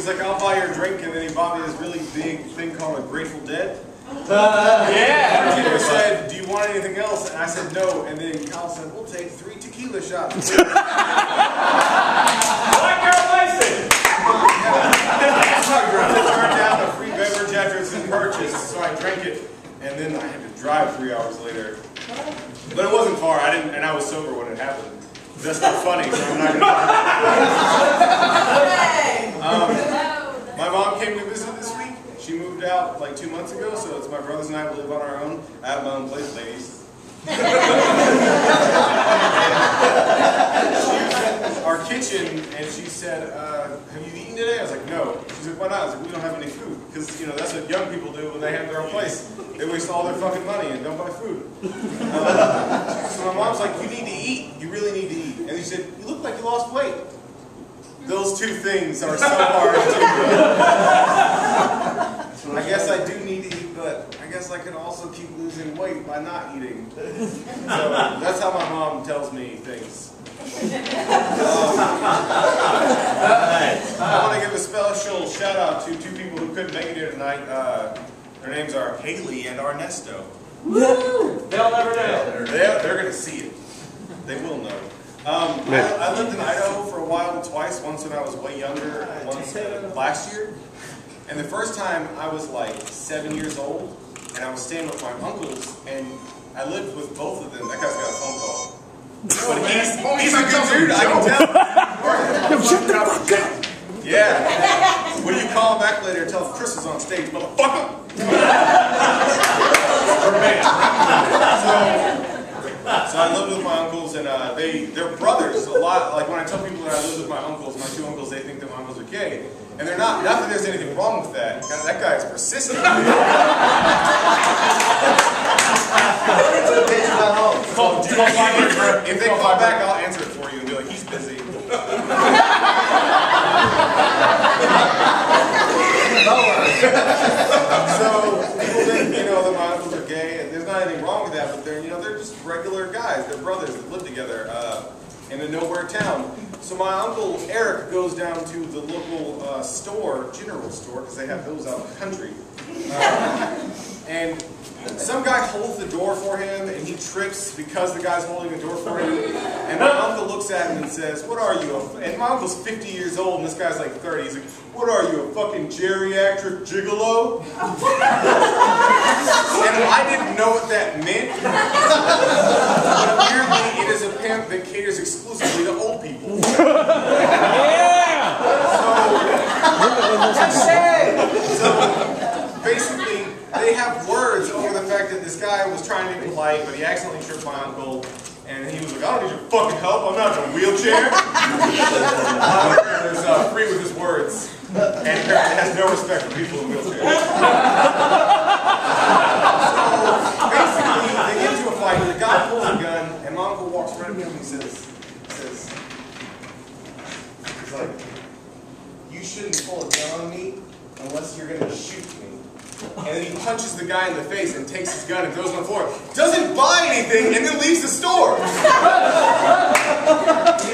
was like, I'll buy your drink, and then he bought me this really big thing called a Grateful Dead. Yeah. The bartender said, do you want anything else? And I said no, and then Kyle said, we'll take 3 tequila shots. Black girl license. I turned down a free beverage after it's been purchased, so I drank it, and then I had to drive 3 hours later. But it wasn't far. And I was sober when it happened. That's not funny, so I'm not going to. My mom came to visit this week. She moved out like 2 months ago, so it's my brothers and I live on our own. I have my own place, ladies. She was in our kitchen, and she said, have you eaten today? I was like, no. She said, why not? I was like, we don't have any food. Because, you know, that's what young people do when they have their own place. They waste all their fucking money and don't buy food. So my mom's like, you need to eat. You really need to eat. And she said, you look like you lost weight. Those two things are so hard to do. I guess I do need to eat, but I guess I could also keep losing weight by not eating. So that's how my mom tells me things. I want to give a special shout out to 2 people who couldn't make it here tonight. Their names are Haley and Ernesto. Woo! They'll never know. They're going to see it. They will know. I lived in Idaho for a while, twice. Once when I was way younger, and once last year. And the first time I was like 7 years old, and I was staying with my uncles, and I lived with both of them. That guy's got a phone call. But he's a good dude, I can tell. Shut the fuck up. Yeah. When you call him back later, tell him Chris is on stage, motherfucker. So I lived with my uncles, and they're brothers a lot. Like when I tell people that I lived with my uncles, my 2 uncles, they think that my uncles are gay. And they're not. Not that there's anything wrong with that. That guy is persistent. If they call back, I'll answer it for you and be like, he's busy. So people think, you know, that my uncles are gay, and there's not anything wrong with that, but they're, you know, they're just regular guys. They're brothers that live together in a nowhere town. So my uncle Eric goes down to the local store, general store, because they have those out in the country. And some guy holds the door for him, and he trips because the guy's holding the door for him. And my uncle looks at him and says, what are you? And my uncle's 50 years old, and this guy's like 30. He's like, what are you, a fucking geriatric gigolo? And I didn't know what that meant. But apparently it is a pimp that caters exclusively to old people. So basically, they have words over the fact that this guy was trying to be polite, but he accidentally tripped my uncle, and he was like, I don't need your fucking help, I'm not in a wheelchair. There's free with his words, and apparently has no respect for people in wheelchairs. So basically, they get into a fight, the guy pulls a gun, and my uncle walks right up to him and says, he's like, you shouldn't pull a gun on me unless you're going to shoot me. And then he punches the guy in the face and takes his gun and throws it on the floor. Doesn't buy anything and then leaves the store.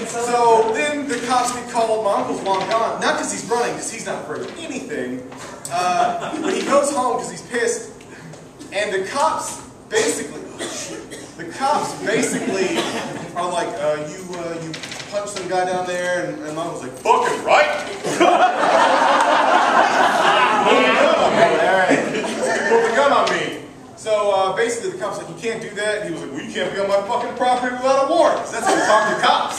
So then the cops get called. My uncle's long gone. Not because he's running, because he's not afraid of anything. But he goes home because he's pissed. And the cops basically are like, you punched some guy down there, and my uncle's like, fucking right. Put the gun on me. So basically the cop's like, you can't do that. And he was like, well, you can't be on my fucking property without a warrant. That's how you talk to cops.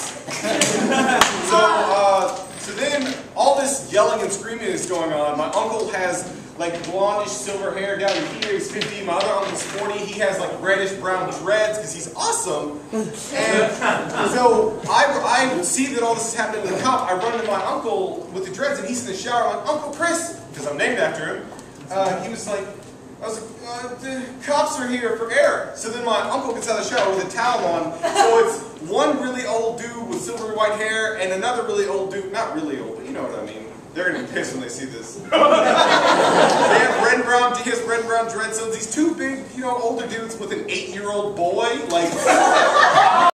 So then all this yelling and screaming is going on. My uncle has like blondish silver hair down here. He's 50. My other uncle's 40. He has like reddish brown dreads because he's awesome. And so I see that all this is happening to the cop. I run to my uncle with the dreads, and he's in the shower. I'm like, Uncle Chris, because I'm named after him. He was like, the cops are here for Eric. So then my uncle gets out of the shower with a towel on. So it's one really old dude with silvery white hair and another really old dude, not really old, but you know what I mean. They're going to be pissed when they see this. They have red and brown, he has red and brown dreads. So these 2 big, you know, older dudes with an 8-year-old boy, like,